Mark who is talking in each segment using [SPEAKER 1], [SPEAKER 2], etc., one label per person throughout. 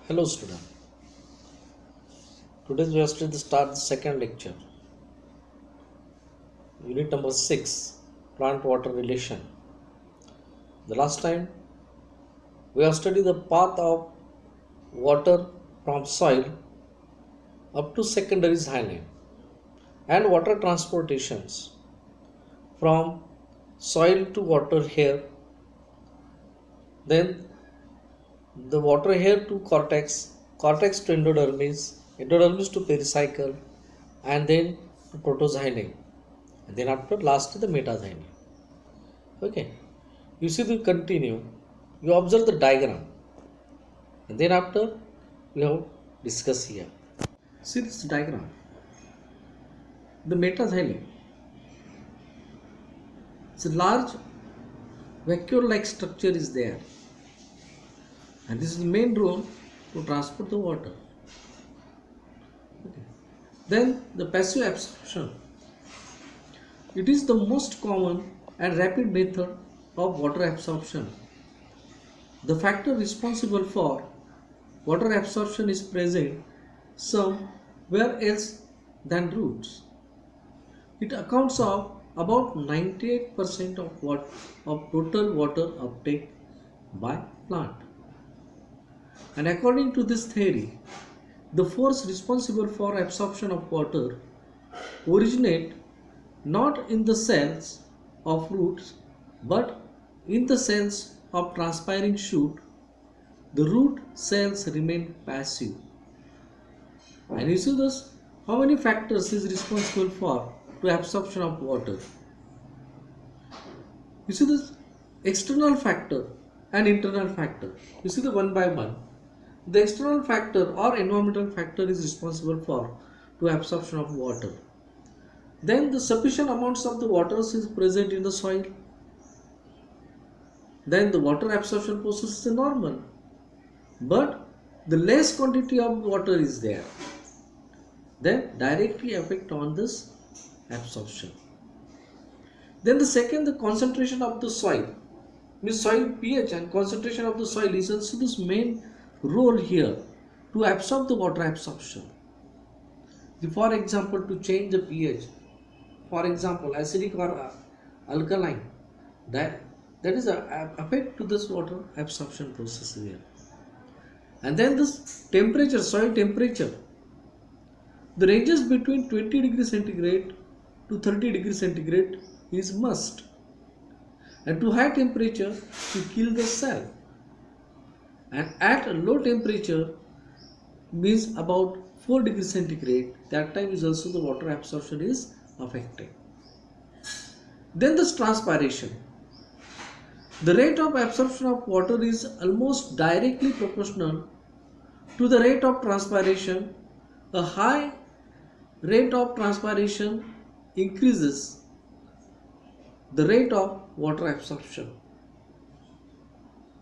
[SPEAKER 1] Hello student. Today we are going to start the second lecture. Unit number 6, plant water relation. The last time we have studied the path of water from soil up to secondary saline and water transportations from soil to water here, then the water here to cortex, cortex to endodermis, endodermis to pericycle, and then to protoxylem, and then after last the metaxylem. Okay, you see the continue, you observe the diagram, and then after we have discuss here. See this diagram. The metaxylem, it's a large vacuole-like structure is there, and this is the main role to transport the water. Okay. Then the passive absorption. It is the most common and rapid method of water absorption. The factor responsible for water absorption is present somewhere else than roots. It accounts of about 98% of total water uptake by plant. And according to this theory, the force responsible for absorption of water originate not in the cells of roots but in the cells of transpiring shoot. The root cells remain passive. And you see this, how many factors is responsible for to absorption of water? You see this external factor and internal factor. You see the one by one. The external factor or environmental factor is responsible for to absorption of water. Then the sufficient amounts of the water is present in the soil. Then the water absorption process is normal. But the less quantity of water is there, then directly affect on this absorption. Then the second, the concentration of the soil. Means soil pH and concentration of the soil is also this main role here to absorb the water absorption. For example, to change the pH, for example acidic or alkaline, that is a effect to this water absorption process here. And then this temperature, soil temperature, the ranges between 20 degrees centigrade to 30 degrees centigrade is must, and to high temperature to kill the cell, and at a low temperature means about 4 degrees centigrade, that time is also the water absorption is affected. Then this transpiration, the rate of absorption of water is almost directly proportional to the rate of transpiration. A high rate of transpiration increases the rate of water absorption.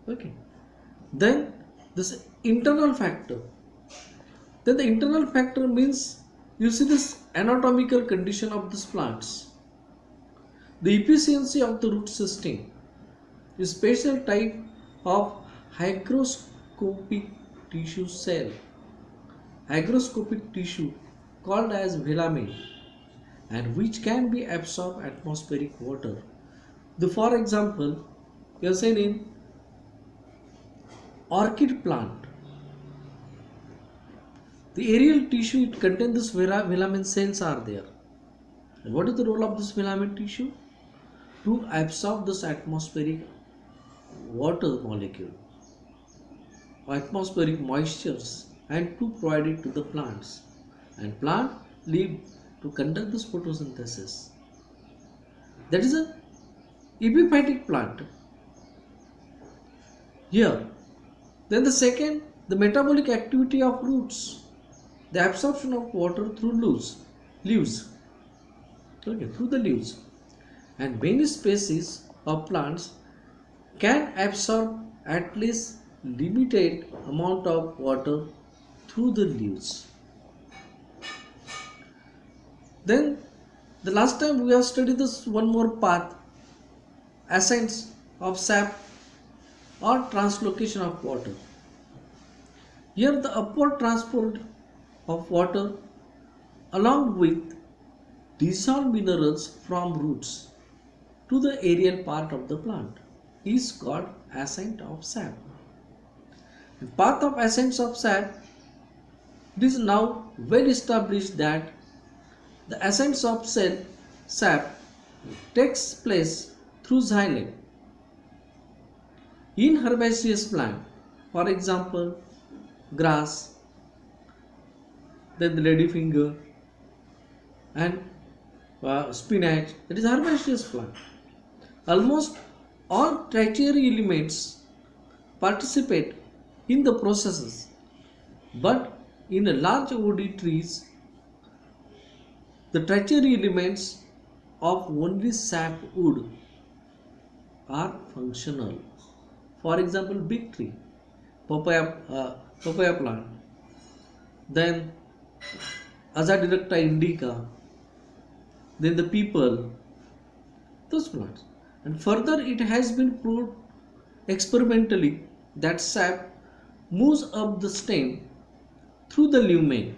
[SPEAKER 1] Okay. Then this internal factor. Then the internal factor means, you see this anatomical condition of these plants. The efficiency of the root system is special type of hygroscopic tissue cell. Hygroscopic tissue called as velamen, and which can be absorb atmospheric water. For example, you are saying in orchid plant, the aerial tissue, it contains this velamen cells are there. And what is the role of this velamen tissue? To absorb this atmospheric water molecule, atmospheric moistures, and to provide it to the plants. And plant live to conduct this photosynthesis. That is a epiphytic plant. Here, then the second, the metabolic activity of roots, the absorption of water through leaves. Okay, through the leaves. And many species of plants can absorb at least limited amount of water through the leaves. Then the last time we have studied this one more path, ascents of sap or translocation of water. Here the upward transport of water along with dissolved minerals from roots to the aerial part of the plant is called ascent of sap. The path of ascent of sap, it is now well established that the ascent of sap takes place through xylem in herbaceous plant, for example grass, then the ladyfinger and spinach, that is herbaceous plant. Almost all tertiary elements participate in the processes, but in a large woody trees, the tertiary elements of only sapwood are functional. For example, big tree, papaya plant, then Azadirachta indica, then the people, those plants. And further, it has been proved experimentally that sap moves up the stem through the lumen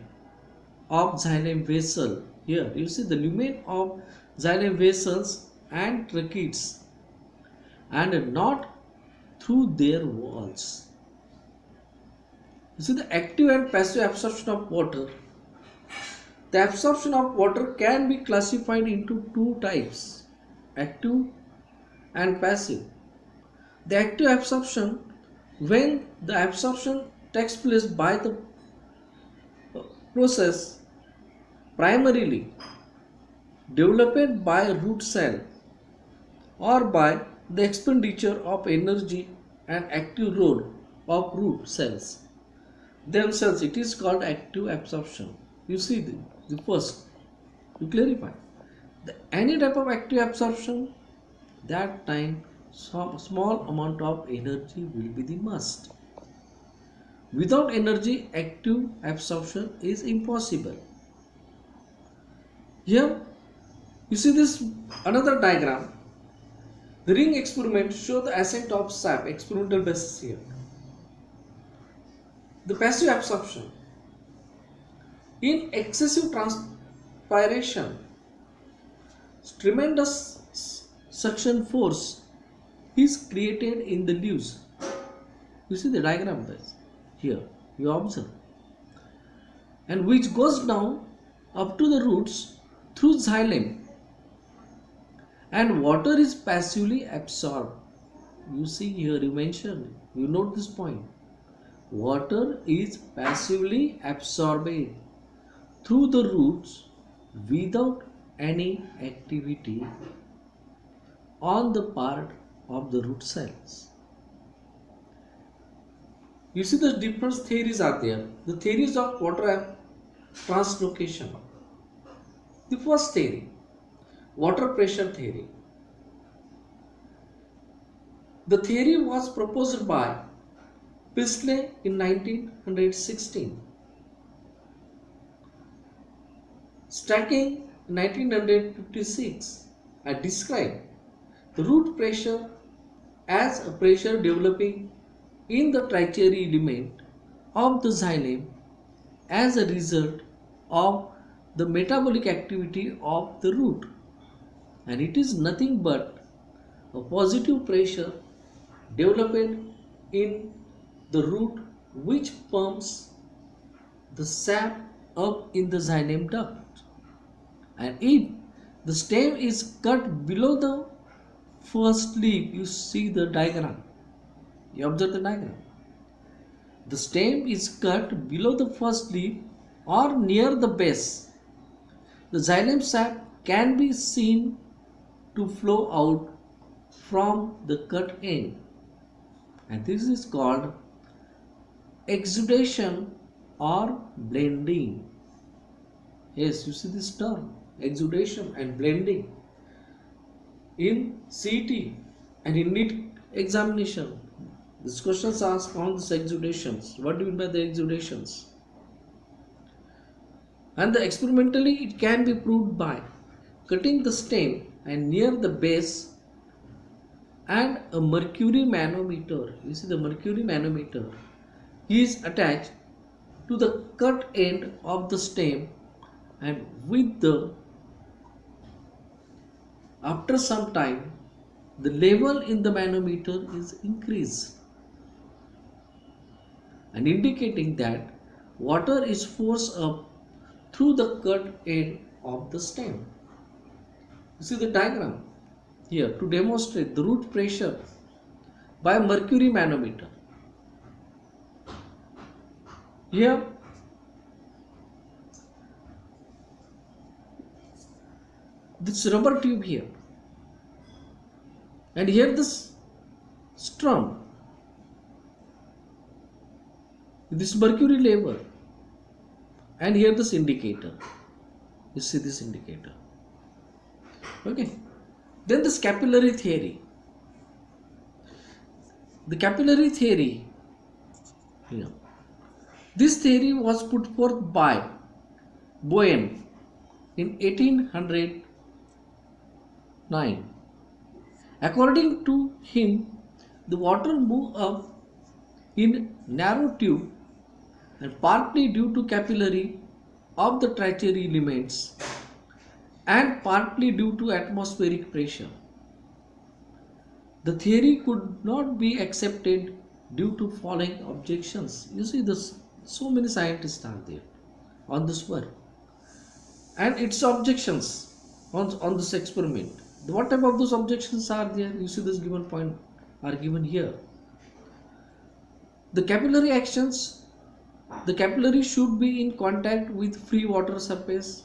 [SPEAKER 1] of xylem vessel. Here you see the lumen of xylem vessels and tracheids, and not through their walls. You see the active and passive absorption of water. The absorption of water can be classified into two types, active and passive. The active absorption, when the absorption takes place by the process primarily developed by a root cell or by the expenditure of energy and active role of root cells themselves, it is called active absorption. You see the first, you clarify any type of active absorption, that time some small amount of energy will be the must. Without energy, active absorption is impossible. Here you see this another diagram. The ring experiment show the ascent of sap, experimental basis here. The passive absorption. In excessive transpiration, tremendous suction force is created in the leaves. You see the diagram guys. Here you observe, and which goes down up to the roots through xylem, and water is passively absorbed. You see here, you mentioned, you note this point, water is passively absorbed through the roots without any activity on the part of the root cells. You see the different theories are there. The theories of water translocation. The first theory, water pressure theory. The theory was proposed by Priestley in 1916. Stacking in 1956 and described the root pressure as a pressure developing in the tertiary element of the xylem as a result of the metabolic activity of the root, and it is nothing but a positive pressure developed in the root which pumps the sap up in the xylem duct. And if the stem is cut below the first leaf, you see the diagram, you observe the diagram, the stem is cut below the first leaf or near the base, the xylem sap can be seen to flow out from the cut end, and this is called exudation or blending. Yes, you see this term, exudation and blending. In CET and in NEET examination, this questions asked on these exudations. What do you mean by the exudations? And experimentally it can be proved by cutting the stem and near the base and a mercury manometer. You see the mercury manometer is attached to the cut end of the stem, and with the after some time the level in the manometer is increased and indicating that water is forced up through the cut end of the stem. You see the diagram here to demonstrate the root pressure by a mercury manometer. Here this rubber tube here, and here this strum, this mercury level, and here this indicator. You see this indicator. Okay. Then this capillary theory. The capillary theory, this theory was put forth by Boehm in 1809. According to him, the water moved up in narrow tube and partly due to capillary of the tertiary elements and partly due to atmospheric pressure. The theory could not be accepted due to following objections. You see this, so many scientists are there on this work and its objections on this experiment. What type of those objections are there? You see this given point are given here. The capillary actions, the capillary should be in contact with free water surface,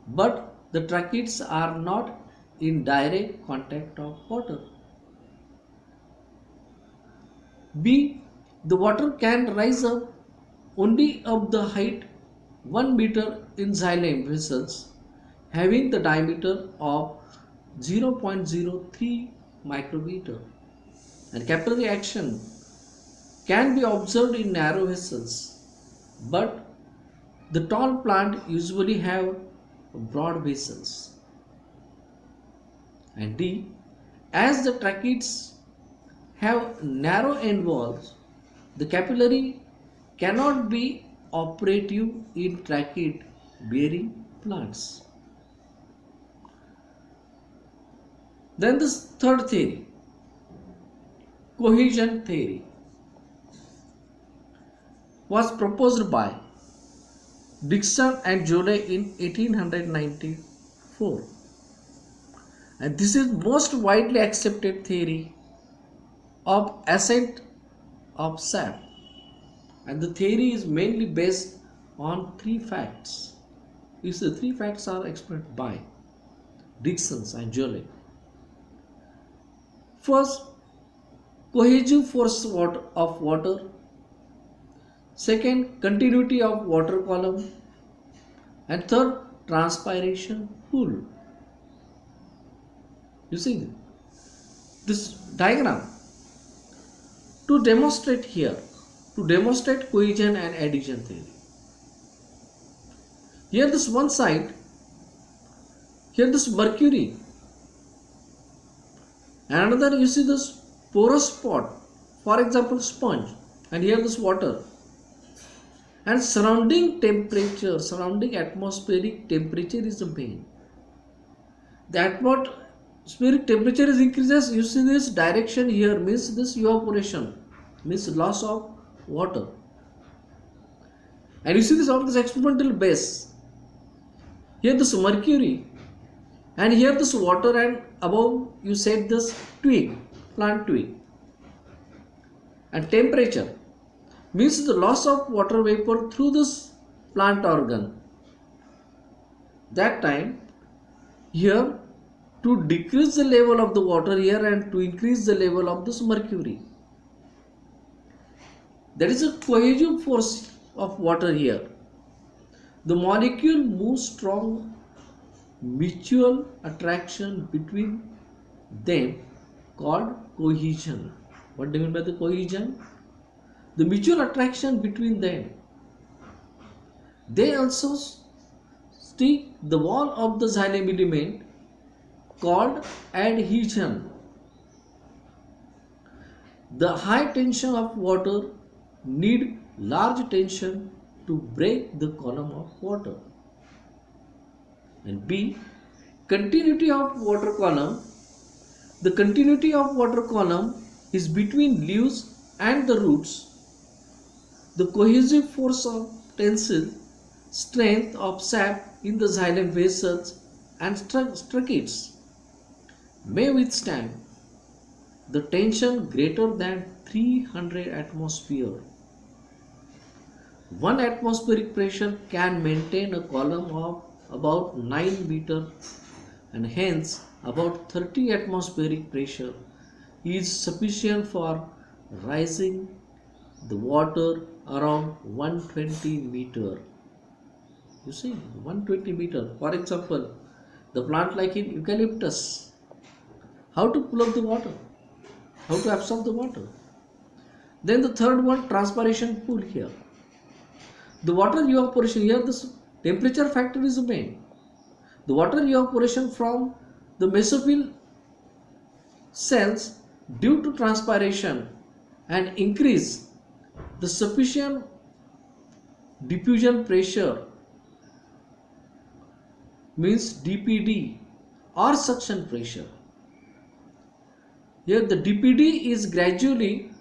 [SPEAKER 1] but the tracheids are not in direct contact of water. B. The water can rise up only up the height 1 meter in xylem vessels having the diameter of 0.03 micrometer, and capillary action can be observed in narrow vessels, but the tall plant usually have broad vessels. And D. As the tracheids have narrow end walls, the capillary cannot be operative in tracheid bearing plants. Then this third theory, cohesion theory, was proposed by Dickson and Joule in 1894, and this is most widely accepted theory of ascent of sap, and the theory is mainly based on 3 facts. These 3 facts are explained by Dickson and Joule. First, cohesive force of water. Second, continuity of water column. And third, transpiration pool. You see this diagram to demonstrate here, to demonstrate cohesion and adhesion theory. Here this one side, here this mercury, and another you see this porous spot, for example sponge, and here this water, and surrounding temperature, surrounding atmospheric temperature is the main. The atmospheric temperature is increases, you see this direction here means this evaporation, means loss of water, and you see this on this experimental base. Here this mercury, and here this water, and above you said this twig, plant twig, and temperature means the loss of water vapor through this plant organ. That time here to decrease the level of the water here and to increase the level of this mercury. There is a cohesive force of water here. The molecule moves strong mutual attraction between them called cohesion. What do you mean by the cohesion? The mutual attraction between them. They also stick the wall of the xylem element called adhesion. The high tension of water need large tension to break the column of water. And B, continuity of water column. The continuity of water column is between leaves and the roots. The cohesive force of tensile strength of sap in the xylem vessels and structures may withstand the tension greater than 300 atmosphere. 1 atmospheric pressure can maintain a column of about 9 meter, and hence about 30 atmospheric pressure is sufficient for rising the water around 120 meter. You see, 120 meter. For example, the plant like in eucalyptus, how to pull up the water, how to absorb the water. Then the third one, transpiration pool here. The water evaporation here, the temperature factor is the main. The water evaporation from the mesophyll cells due to transpiration and increase the sufficient diffusion pressure means DPD or suction pressure. Here the DPD is gradually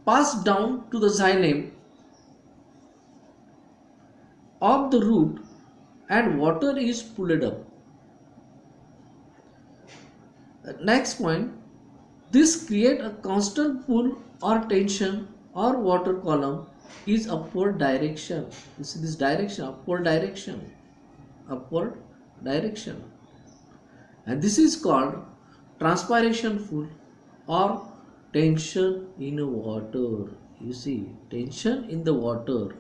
[SPEAKER 1] passed down to the xylem of the root and water is pulled up. Next point, this create a constant pull or tension or water column is upward direction. You see this direction, upward direction. And this is called transpiration pull or tension in water. You see, tension in the water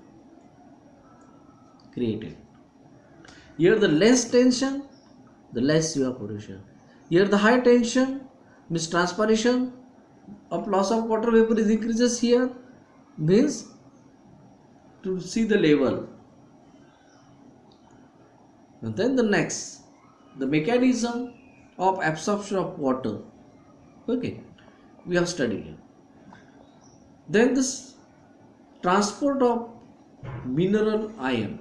[SPEAKER 1] created. Here the less tension, the less evaporation. Here the high tension means transpiration of loss of water vapor is increases here, means to see the level. And then the next, the mechanism of absorption of water. Okay, we have studied here. Then this transport of mineral ion.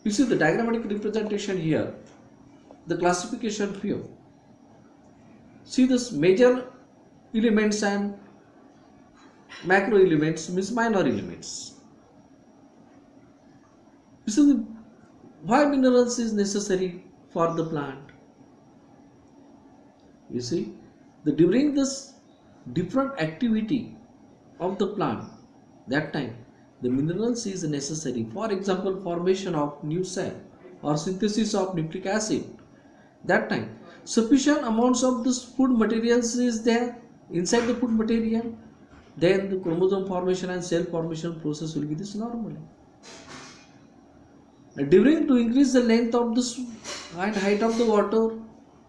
[SPEAKER 1] You see the diagrammatic representation here, the classification view. See this major elements and macro elements means minor elements. You see why minerals is necessary for the plant. You see, during this different activity of the plant, that time the minerals is necessary. For example, formation of new cell or synthesis of nucleic acid. That time sufficient amounts of this food materials is there inside the food material. Then the chromosome formation and cell formation process will be this normally. During to increase the length of this and height of the water,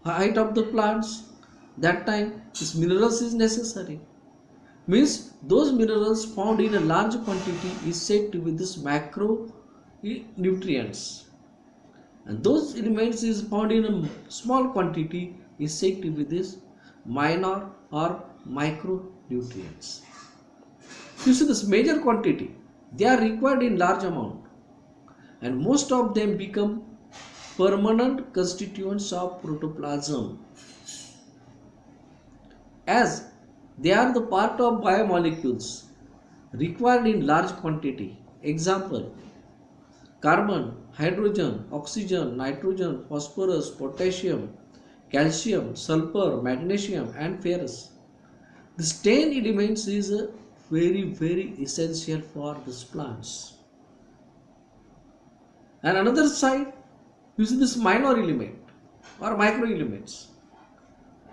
[SPEAKER 1] height of the plants, that time this minerals is necessary. Means those minerals found in a large quantity is said to be this macro nutrients, and those elements is found in a small quantity is said to be this minor or micronutrients. You see this major quantity, they are required in large amount, and most of them become permanent constituents of protoplasm, as they are the part of biomolecules required in large quantity. Example, carbon, hydrogen, oxygen, nitrogen, phosphorus, potassium, calcium, sulfur, magnesium and ferrous. These 10 elements is very essential for these plants. And another side, you see this minor element or micro elements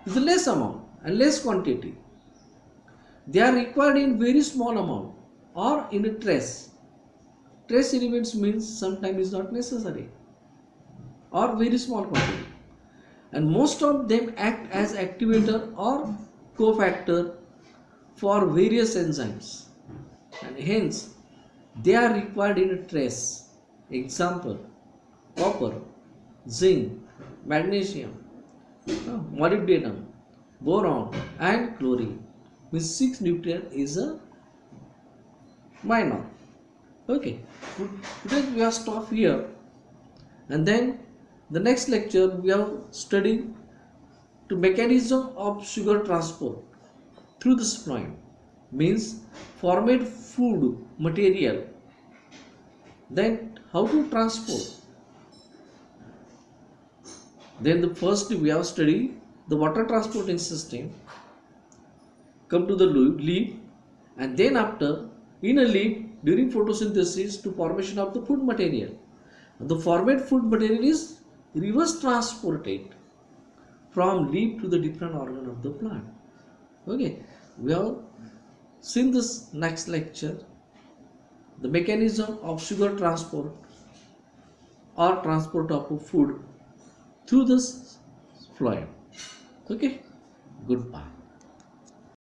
[SPEAKER 1] is less amount and less quantity. They are required in very small amount or in a trace. Trace elements means sometimes is not necessary or very small quantity. And most of them act as activator or cofactor for various enzymes. And hence they are required in a trace. Example, copper, zinc, magnesium, molybdenum, boron and chlorine. Means 6 nuclear is a Why not? Okay. Today we have stopped here, and then the next lecture we are studying the mechanism of sugar transport through the spleen, means formed food material, then how to transport. Then the first we have studied the water transporting system, come to the leaf, and then after in a leaf during photosynthesis to formation of the food material. The formed food material is reverse transported from leaf to the different organ of the plant. Okay, we have seen this next lecture, the mechanism of sugar transport or transport of food through this phloem. Okay, goodbye.